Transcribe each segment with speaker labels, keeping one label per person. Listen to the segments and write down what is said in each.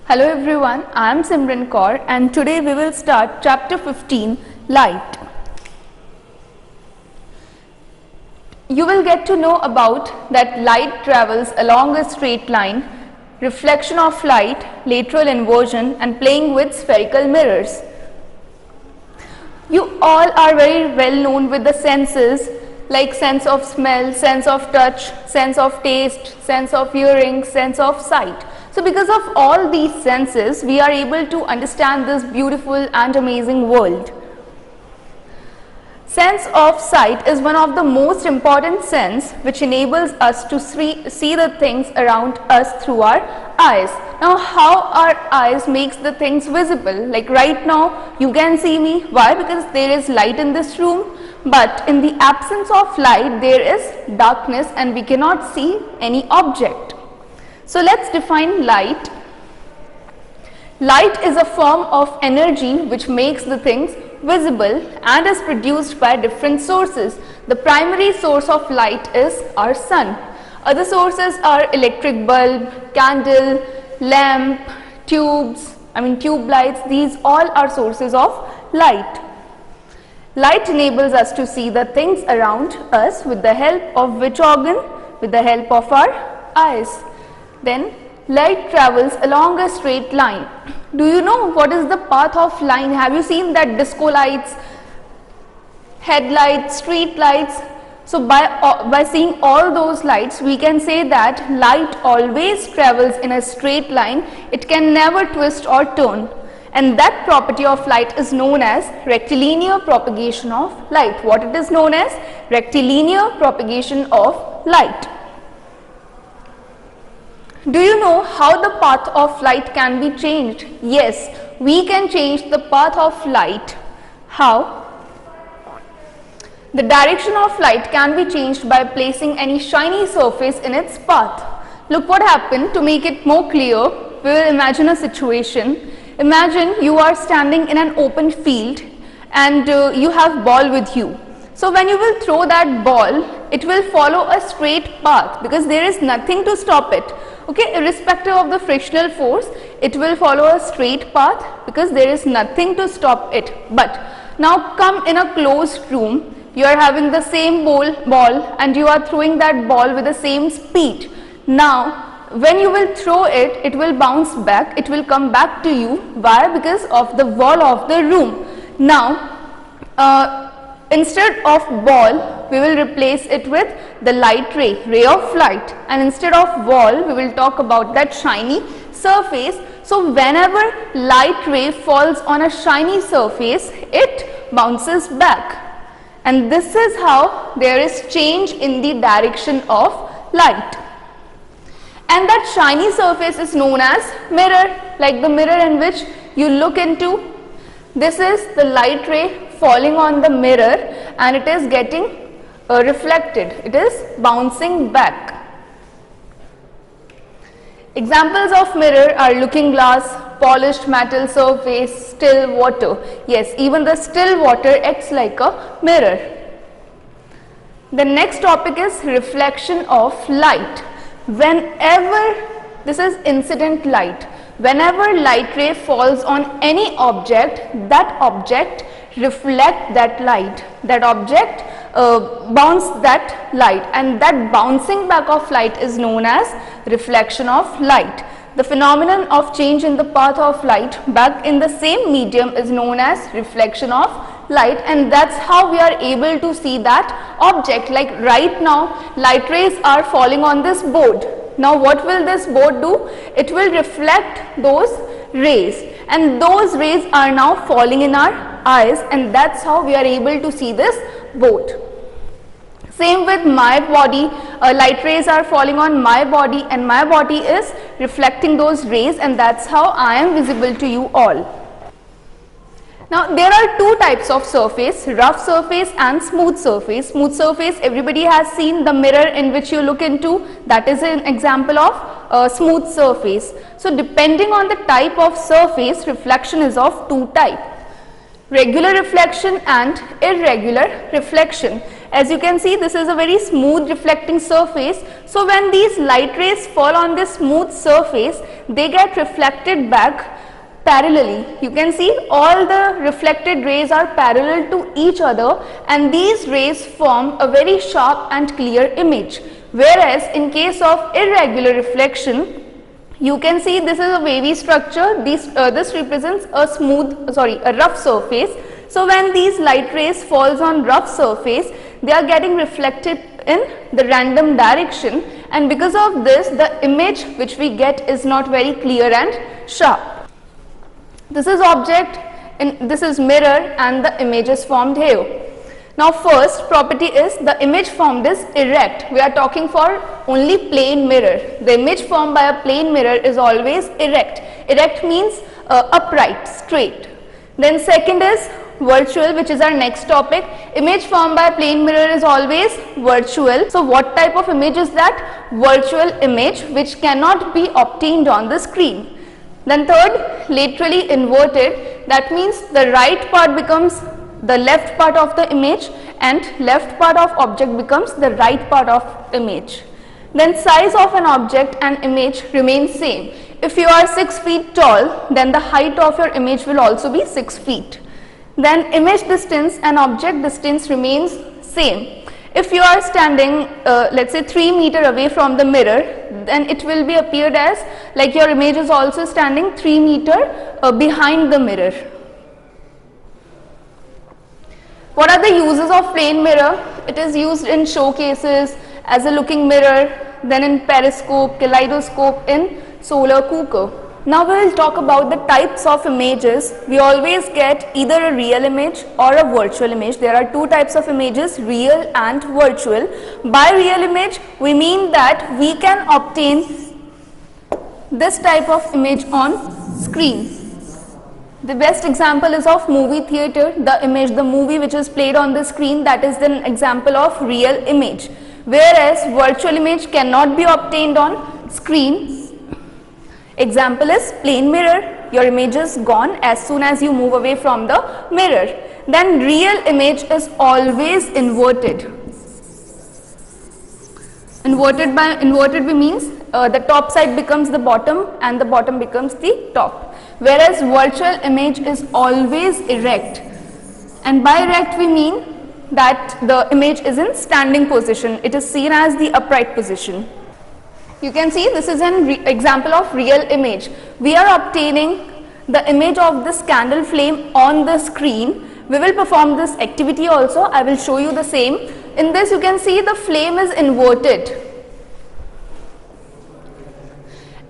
Speaker 1: Hello everyone, I am Simran Kaur and today we will start chapter 15, Light. You will get to know about that light travels along a straight line, reflection of light, lateral inversion and playing with spherical mirrors. You all are very well known with the senses like sense of smell, sense of touch, sense of taste, sense of hearing, sense of sight. So because of all these senses, we are able to understand this beautiful and amazing world. Sense of sight is one of the most important sense which enables us to see the things around us through our eyes. Now how our eyes makes the things visible? Like right now you can see me. Why? Because there is light in this room, but in the absence of light there is darkness and we cannot see any object. So let's define light. Light is a form of energy which makes the things visible and is produced by different sources. The primary source of light is our sun. Other sources are electric bulb, candle, lamp, tube lights. These all are sources of light. Light enables us to see the things around us with the help of which organ? With the help of our eyes. Then light travels along a straight line. Do you know what is the path of line? Have you seen that disco lights, headlights, street lights? So by seeing all those lights, we can say that light always travels in a straight line. It can never twist or turn. And that property of light is known as rectilinear propagation of light. What it is known as? Rectilinear propagation of light. Do you know how the path of light can be changed? Yes, we can change the path of light. How? The direction of light can be changed by placing any shiny surface in its path. Look what happened. To make it more clear, we will imagine a situation. Imagine you are standing in an open field and you have ball with you. So when you will throw that ball, it will follow a straight path because there is nothing to stop it. Okay, irrespective of the frictional force, it will follow a straight path because there is nothing to stop it. But now come in a closed room, you are having the same ball and you are throwing that ball with the same speed. Now when you will throw it, it will bounce back, it will come back to you. Why? Because of the wall of the room. Now instead of ball, we will replace it with the ray of light, and instead of wall, we will talk about that shiny surface. So whenever light ray falls on a shiny surface, it bounces back, and this is how there is change in the direction of light. And that shiny surface is known as mirror, like the mirror in which you look into. This is the light ray falling on the mirror and it is getting reflected, it is bouncing back. Examples of mirror are looking glass, polished metal surface, still water. Yes, even the still water acts like a mirror. The next topic is reflection of light. This is incident light. Whenever light ray falls on any object, that object reflect that light, that object bounce that light, and that bouncing back of light is known as reflection of light. The phenomenon of change in the path of light back in the same medium is known as reflection of light, and that's how we are able to see that object. Like right now light rays are falling on this board. Now what will this board do? It will reflect those rays, and those rays are now falling in our eyes, and that's how we are able to see this board. Same with my body, light rays are falling on my body and my body is reflecting those rays, and that's how I am visible to you all. Now there are two types of surface, rough surface and smooth surface. Smooth surface, everybody has seen the mirror in which you look into, that is an example of smooth surface. So depending on the type of surface, reflection is of two types. Regular reflection and irregular reflection. As you can see, this is a very smooth reflecting surface. So when these light rays fall on this smooth surface, they get reflected back parallelly. You can see all the reflected rays are parallel to each other, and these rays form a very sharp and clear image. Whereas in case of irregular reflection, you can see this is a wavy structure. This represents a rough surface. So when these light rays falls on rough surface, they are getting reflected in the random direction, and because of this, the image which we get is not very clear and sharp. This is object and this is mirror, and the image is formed here. Now first property is the image formed is erect. We are talking for only plane mirror. The image formed by a plane mirror is always erect. Erect means upright, straight. Then second is virtual, which is our next topic. Image formed by a plane mirror is always virtual. So what type of image is that? Virtual image which cannot be obtained on the screen. Then third, laterally inverted. That means the right part becomes the left part of the image, and left part of object becomes the right part of image. Then size of an object and image remains same. If you are 6 feet tall, then the height of your image will also be 6 feet. Then image distance and object distance remains same. If you are standing let's say 3 meters away from the mirror, then it will be appeared as like your image is also standing 3 meters behind the mirror. What are the uses of plane mirror? It is used in showcases, as a looking mirror, then in periscope, kaleidoscope, in solar cooker. Now we will talk about the types of images. We always get either a real image or a virtual image. There are two types of images, real and virtual. By real image, we mean that we can obtain this type of image on screen. The best example is of movie theater. The movie which is played on the screen, that is an example of real image. Whereas virtual image cannot be obtained on screen. Example is plane mirror. Your image is gone as soon as you move away from the mirror. Then real image is always inverted. Inverted means the top side becomes the bottom and the bottom becomes the top. Whereas virtual image is always erect, and by erect we mean that the image is in standing position. It is seen as the upright position. You can see this is an example of real image. We are obtaining the image of this candle flame on the screen. We will perform this activity also. I will show you the same. In this you can see the flame is inverted.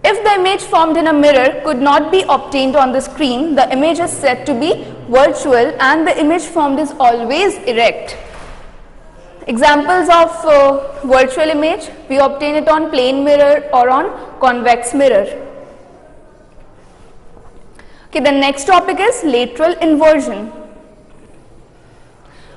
Speaker 1: If the image formed in a mirror could not be obtained on the screen, the image is said to be virtual, and the image formed is always erect. Examples of virtual image, we obtain it on plane mirror or on convex mirror. Okay, the next topic is lateral inversion.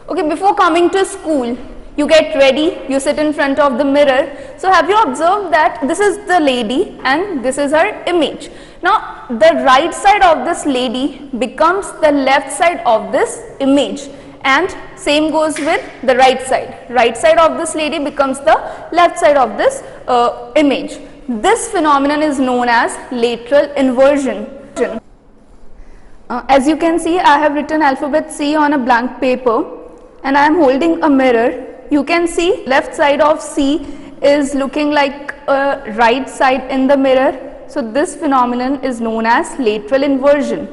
Speaker 1: Okay, before coming to school, you get ready, you sit in front of the mirror. So have you observed that this is the lady and this is her image. Now the right side of this lady becomes the left side of this image, and same goes with the right side. Right side of this lady becomes the left side of this image. This phenomenon is known as lateral inversion. As you can see, I have written alphabet C on a blank paper and I am holding a mirror. You can see left side of C is looking like a right side in the mirror. So this phenomenon is known as lateral inversion.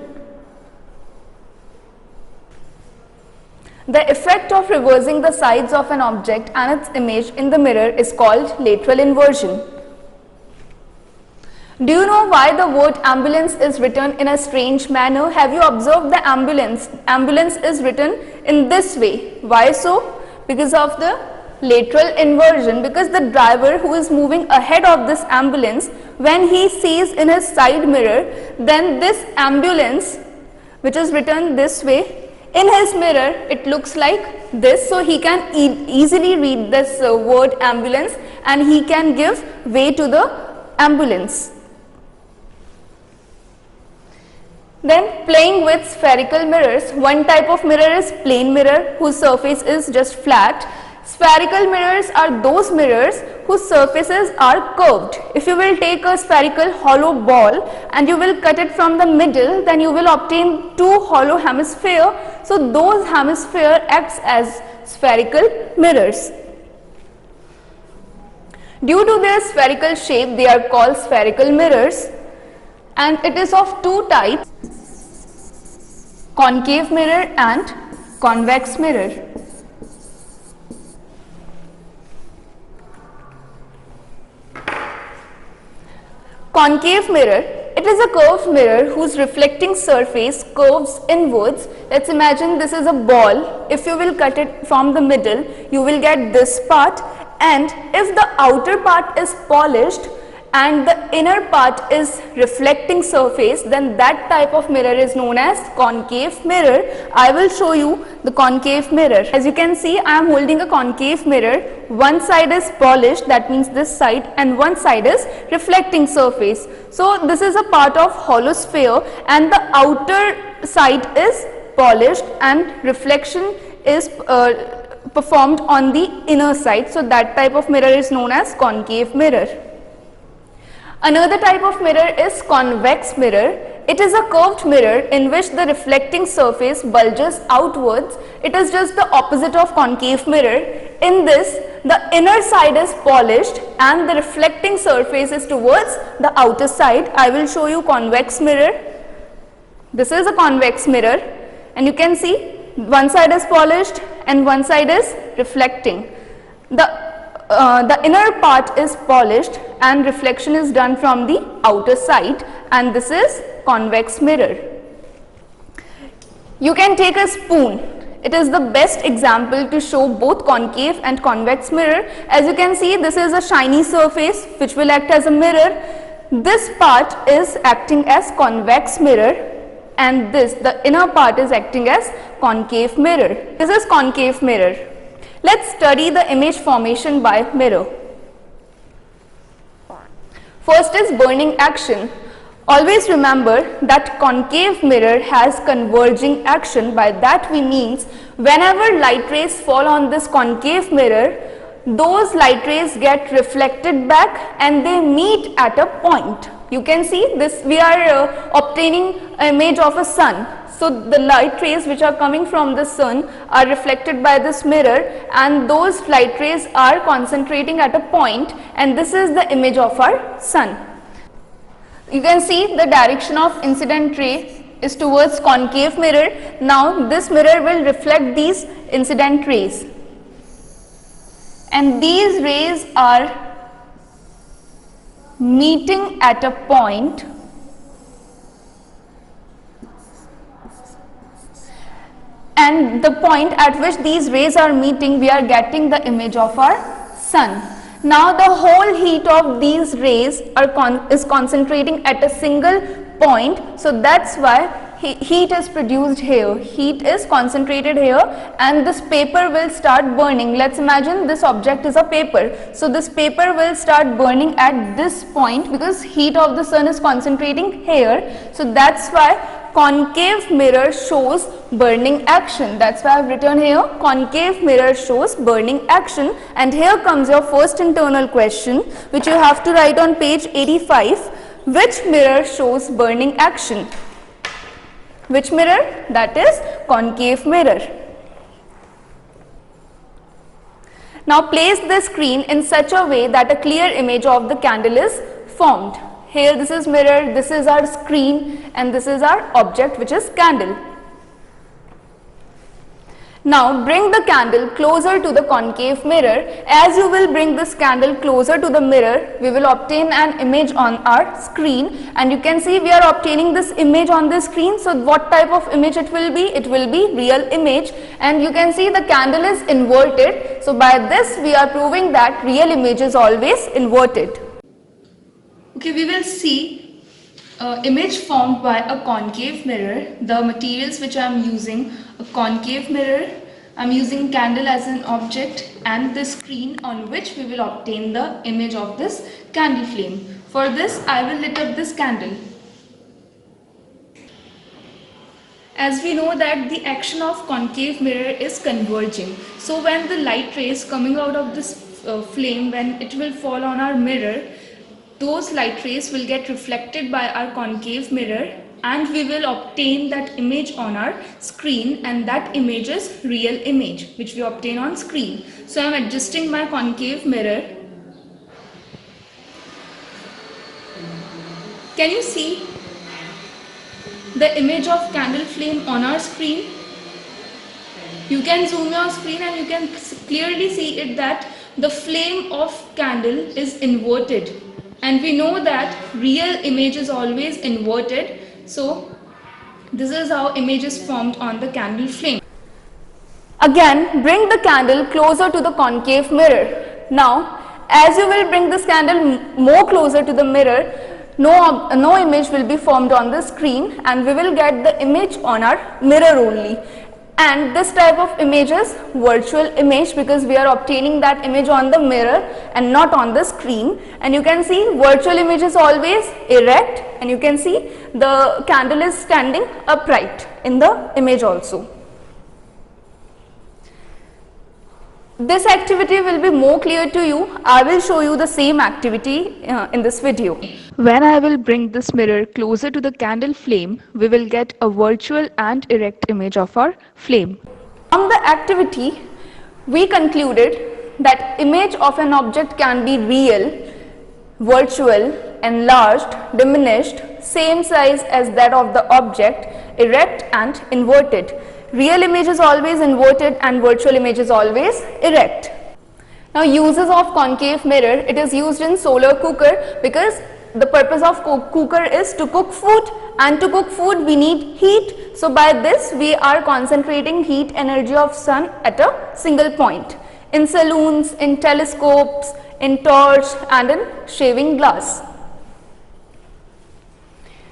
Speaker 1: The effect of reversing the sides of an object and its image in the mirror is called lateral inversion. Do you know why the word ambulance is written in a strange manner? Have you observed the ambulance? Ambulance is written in this way. Why so? Because of the lateral inversion, because the driver who is moving ahead of this ambulance, when he sees in his side mirror, then this ambulance, which is written this way, in his mirror it looks like this, so he can easily read this word ambulance and he can give way to the ambulance. Then playing with spherical mirrors. One type of mirror is plane mirror whose surface is just flat. Spherical mirrors are those mirrors whose surfaces are curved. If you will take a spherical hollow ball and you will cut it from the middle, then you will obtain two hollow hemispheres. So those hemispheres acts as spherical mirrors. Due to their spherical shape, they are called spherical mirrors, and it is of two types: concave mirror and convex mirror. Concave mirror, it is a curved mirror whose reflecting surface curves inwards. Let's imagine this is a ball. If you will cut it from the middle, you will get this part, and if the outer part is polished and the inner part is reflecting surface, then that type of mirror is known as concave mirror. I will show you the concave mirror. As you can see, I am holding a concave mirror. One side is polished, that means this side, and one side is reflecting surface. So this is a part of hollow sphere, and the outer side is polished and reflection is performed on the inner side. So that type of mirror is known as concave mirror. Another type of mirror is convex mirror. It is a curved mirror in which the reflecting surface bulges outwards. It is just the opposite of concave mirror. In this, the inner side is polished and the reflecting surface is towards the outer side. I will show you convex mirror. This is a convex mirror, and you can see one side is polished and one side is reflecting. The inner part is polished and reflection is done from the outer side, and this is convex mirror. You can take a spoon. It is the best example to show both concave and convex mirror. As you can see, this is a shiny surface which will act as a mirror. This part is acting as convex mirror, and the inner part is acting as concave mirror. This is concave mirror. Let's study the image formation by mirror. First is burning action. Always remember that concave mirror has converging action. By that we means whenever light rays fall on this concave mirror, those light rays get reflected back and they meet at a point. You can see this, we are obtaining an image of a sun. So the light rays which are coming from the sun are reflected by this mirror, and those light rays are concentrating at a point, and this is the image of our sun. You can see the direction of incident ray is towards concave mirror. Now this mirror will reflect these incident rays, and these rays are meeting at a point, and the point at which these rays are meeting, we are getting the image of our sun. Now the whole heat of these rays is concentrating at a single point, so that's why heat is produced here, heat is concentrated here, and this paper will start burning. Let's imagine this object is a paper, so this paper will start burning at this point because heat of the sun is concentrating here. So that's why concave mirror shows burning action. That's why I have written here concave mirror shows burning action. And here comes your first internal question, which you have to write on page 85. Which mirror shows burning action? Which mirror? That is concave mirror. Now place the screen in such a way that a clear image of the candle is formed. Here this is mirror, this is our screen, and this is our object, which is candle. Now bring the candle closer to the concave mirror. As you will bring this candle closer to the mirror, we will obtain an image on our screen, and you can see we are obtaining this image on the screen. So what type of image it will be? It will be real image, and you can see the candle is inverted. So by this we are proving that real image is always inverted. Okay, we will see image formed by a concave mirror. The materials which I am using: a concave mirror, I am using candle as an object, and the screen on which we will obtain the image of this candle flame. For this I will lit up this candle. As we know that the action of concave mirror is converging. So when the light rays coming out of this flame, when it will fall on our mirror, those light rays will get reflected by our concave mirror and we will obtain that image on our screen, and that image is real image which we obtain on screen. So I am adjusting my concave mirror. Can you see the image of candle flame on our screen? You can zoom your screen and you can clearly see it that the flame of candle is inverted, and we know that real image is always inverted. So this is how image is formed on the candle flame. Again, bring the candle closer to the concave mirror. Now, as you will bring this candle more closer to the mirror, no image will be formed on the screen and we will get the image on our mirror only. And this type of image is virtual image because we are obtaining that image on the mirror and not on the screen. And you can see virtual image is always erect, and you can see the candle is standing upright in the image also. This activity will be more clear to you. I will show you the same activity in this video. When I will bring this mirror closer to the candle flame, we will get a virtual and erect image of our flame. From the activity, we concluded that image of an object can be real, virtual, enlarged, diminished, same size as that of the object, erect and inverted. Real image is always inverted and virtual image is always erect. Now, uses of concave mirror, it is used in solar cooker because the purpose of cooker is to cook food, and to cook food we need heat. So by this we are concentrating heat energy of sun at a single point. In saloons, in telescopes, in torch and in shaving glass.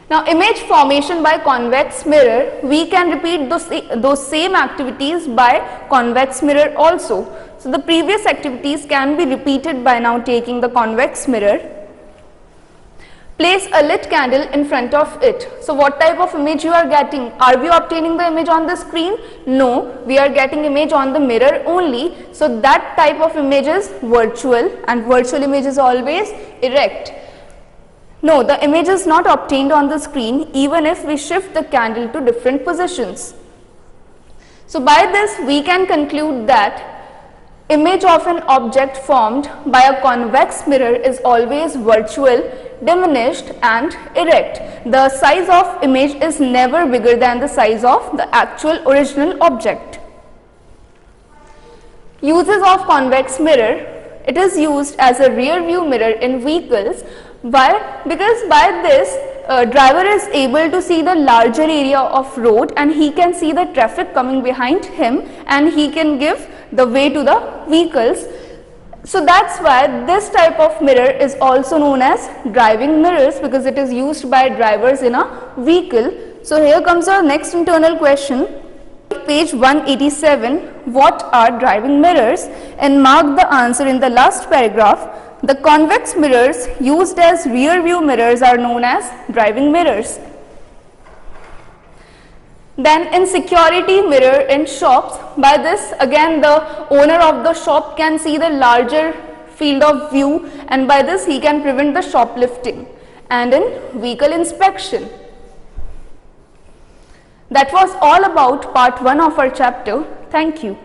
Speaker 1: Now, image formation by convex mirror, we can repeat those same activities by convex mirror also. So the previous activities can be repeated by now taking the convex mirror. Place a lit candle in front of it. So what type of image you are getting? Are we obtaining the image on the screen? No, we are getting image on the mirror only. So that type of image is virtual, and virtual image is always erect. No, the image is not obtained on the screen even if we shift the candle to different positions. So by this we can conclude that image of an object formed by a convex mirror is always virtual, diminished and erect. The size of image is never bigger than the size of the actual original object. Uses of convex mirror, it is used as a rear view mirror in vehicles. Why? Because by this driver is able to see the larger area of road and he can see the traffic coming behind him and he can give the way to the vehicles. So that's why this type of mirror is also known as driving mirrors, because it is used by drivers in a vehicle. So here comes our next internal question. Page 187, what are driving mirrors? And mark the answer in the last paragraph. The convex mirrors used as rear view mirrors are known as driving mirrors. Then in security mirror in shops, by this again the owner of the shop can see the larger field of view, and by this he can prevent the shoplifting. And in vehicle inspection. That was all about part 1 of our chapter. Thank you.